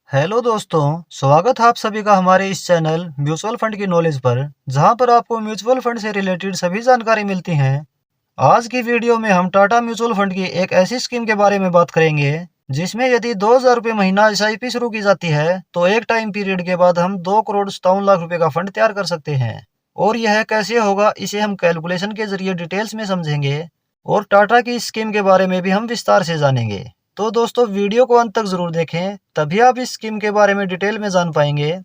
Hello दोस्तों, स्वागत है आप सभी का हमारे इस चैनल म्यूचुअल फंड की नॉलेज पर, जहां पर आपको म्यूचुअल फंड से रिलेटेड सभी जानकारी मिलती हैं। आज की वीडियो में हम टाटा म्यूचुअल फंड की एक ऐसी स्कीम के बारे में बात करेंगे जिसमें यदि 2,000 रुपये महीना एसआईपी शुरू की जाती है तो एक टाइम पीरियड के बाद हम 2,57,00,000 रुपए का फंड तैयार कर सकते हैं। और यह कैसे होगा इसे हम कैलकुलेशन के जरिए डिटेल्स में समझेंगे और टाटा की इस स्कीम के बारे में भी हम विस्तार से जानेंगे। तो दोस्तों वीडियो को अंत तक जरूर देखें, तभी आप इस स्कीम के बारे में डिटेल में जान पाएंगे।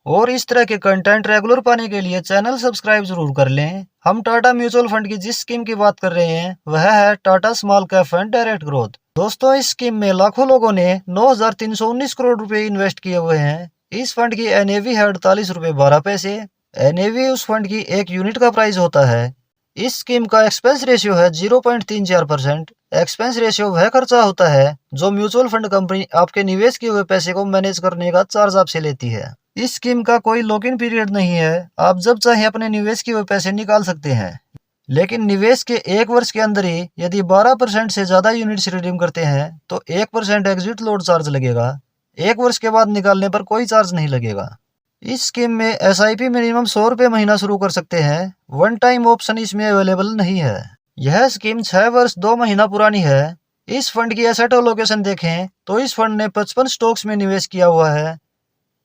और इस तरह के कंटेंट रेगुलर पाने के लिए चैनल सब्सक्राइब जरूर कर लें। हम टाटा म्यूचुअल फंड की जिस स्कीम की बात कर रहे हैं वह है Tata small cap fund direct growth. दोस्तों इस स्कीम में लाखों लोगों ने 9,319 करोड़ रुपए इन्वेस्ट किए हुए हैं। इस फंड की एनएवी है 48 रुपए 12 पैसे। एनएवी उस फंड की एक यूनिट का प्राइस होता है। इस स्कीम का एक्सपेंस रेशियो है 0.34%। एक्सपेंस रेशियो वह खर्चा होता है जो म्यूचुअल फंड कंपनी आपके निवेश किए हुए पैसे को मैनेज करने का चार्ज आपसे लेती है। इस स्कीम का कोई लॉक इन पीरियड नहीं है, आप जब चाहे अपने निवेश किए हुए पैसे निकाल सकते हैं। लेकिन निवेश के 1 वर्ष के अंदर ही यदि 12% से ज्यादा यूनिट्स रिडीम करते हैं तो 1% एग्जिट लोड चार्ज लगेगा। 1 वर्ष के बाद निकालने पर कोई चार्ज नहीं लगेगा। इस स्कीम में एसआईपी मिनिमम 100 रुपये महीना शुरू कर सकते हैं। वन टाइम ऑप्शन इसमें अवेलेबल नहीं है। यह स्कीम 6 वर्ष 2 महीना पुरानी है। इस फंड की एसेट एलोकेशन देखें तो इस फंड ने 55 स्टॉक्स में निवेश किया हुआ है।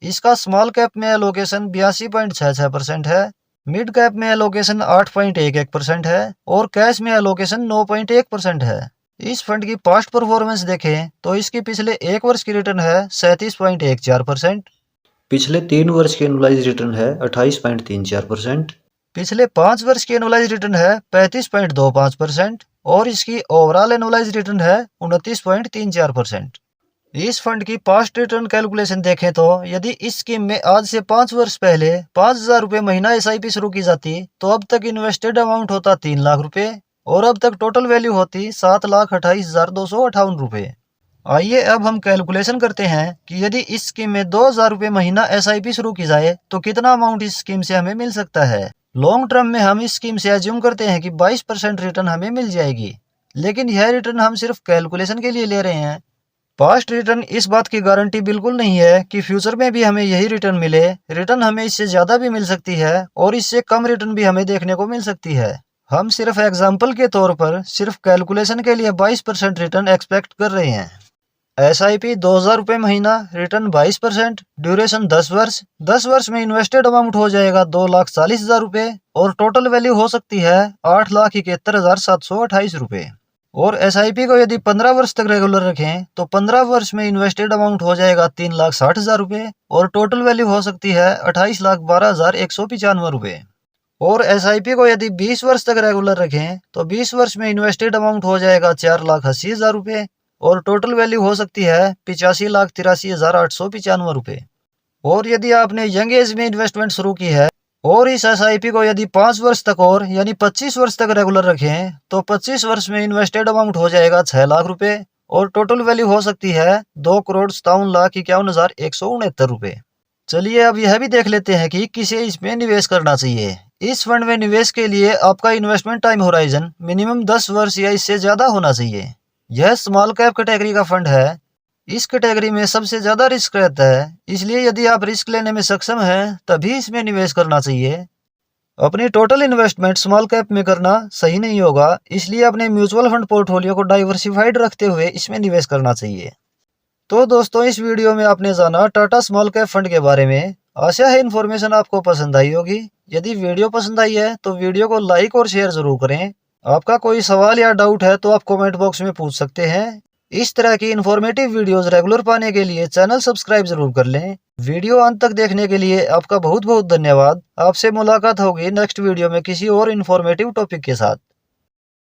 इसका स्मॉल कैप में एलोकेशन 82.66% है, मिड कैप में एलोकेशन 8.11% है और कैश में एलोकेशन 9.1% है। इस फंड की पास्ट परफॉर्मेंस देखें तो इसकी पिछले 1 वर्ष की रिटर्न है 37.14%। पिछले 3 वर्ष की एनुअलाइज रिटर्न है 28.34%। पिछले 5 वर्ष की एनुअलाइज रिटर्न है 35.25% और इसकी ओवरऑल एनुअलाइज रिटर्न है 29.34%। इस फंड की पास्ट रिटर्न कैलकुलेशन देखें तो यदि इस स्कीम में आज से 5 वर्ष पहले 5,000 रुपये महीना एसआईपी शुरू की जाती तो अब तक इन्वेस्टेड अमाउंट होता 3 लाख रुपए और अब तक टोटल वैल्यू होती 7,28,258 रुपए। आइए अब हम कैलकुलेशन करते हैं कि यदि इस स्कीम में 2,000 रुपये महीना एसआईपी शुरू की जाए तो कितना अमाउंट इस स्कीम से हमें मिल सकता है। लॉन्ग टर्म में हम इस स्कीम से एज्यूम करते हैं कि 22% रिटर्न हमें मिल जाएगी, लेकिन यह रिटर्न हम सिर्फ कैलकुलेशन के लिए ले रहे हैं। पास्ट रिटर्न इस बात की गारंटी बिल्कुल नहीं है कि फ्यूचर में भी हमें यही रिटर्न मिले। रिटर्न हमें इससे ज्यादा भी मिल सकती है और इससे कम रिटर्न भी हमें देखने को मिल सकती है। हम सिर्फ एग्जाम्पल के तौर पर सिर्फ कैलकुलेशन के लिए 22% रिटर्न एक्सपेक्ट कर रहे हैं। एसआईपी 2,000 रुपये महीना, रिटर्न 22%, ड्यूरेशन 10 वर्ष। 10 वर्ष में इन्वेस्टेड अमाउंट हो जाएगा 2,40,000 रुपये और टोटल वैल्यू हो सकती है 8,71,728 रुपये। और एसआईपी को यदि 15 वर्ष तक रेगुलर रखें तो 15 वर्ष में इन्वेस्टेड अमाउंट हो जाएगा 3,60,000 रुपये और टोटल वैल्यू हो सकती है 28,12,195 रुपये। और एसआईपी को यदि 20 वर्ष तक रेगुलर रखें तो 20 वर्ष में इन्वेस्टेड अमाउंट हो जाएगा 4,80,000 रुपये और टोटल वैल्यू हो सकती है 85,83,895 रुपये। और यदि आपने यंग एज में इन्वेस्टमेंट शुरू की है और इस एसआईपी को यदि 5 वर्ष तक और यानी 25 वर्ष तक रेगुलर रखें तो 25 वर्ष में इन्वेस्टेड अमाउंट हो जाएगा 6 लाख रुपए और टोटल वैल्यू हो सकती है 2,57,51,169 रुपए। चलिए अब यह भी देख लेते हैं कि किसे इसमें निवेश करना चाहिए। इस फंड में निवेश के लिए आपका इन्वेस्टमेंट टाइम होराइजन मिनिमम 10 वर्ष या इससे ज्यादा होना चाहिए। यह स्मॉल कैप कैटेगरी का फंड है। इस कैटेगरी में सबसे ज्यादा रिस्क रहता है, इसलिए यदि आप रिस्क लेने में सक्षम हैं तभी इसमें निवेश करना चाहिए। अपनी टोटल इन्वेस्टमेंट स्मॉल कैप में करना सही नहीं होगा, इसलिए अपने म्यूचुअल फंड पोर्टफोलियो को डाइवर्सिफाइड रखते हुए इसमें निवेश करना चाहिए। तो दोस्तों इस वीडियो में आपने जाना टाटा स्मॉल कैप फंड के बारे में। आशा है इन्फॉर्मेशन आपको पसंद आई होगी। यदि वीडियो पसंद आई है तो वीडियो को लाइक और शेयर जरूर करें। आपका कोई सवाल या डाउट है तो आप कमेंट बॉक्स में पूछ सकते हैं। इस तरह की इन्फॉर्मेटिव वीडियोस रेगुलर पाने के लिए चैनल सब्सक्राइब जरूर कर लें। वीडियो अंत तक देखने के लिए आपका बहुत बहुत धन्यवाद। आपसे मुलाकात होगी नेक्स्ट वीडियो में किसी और इन्फॉर्मेटिव टॉपिक के साथ।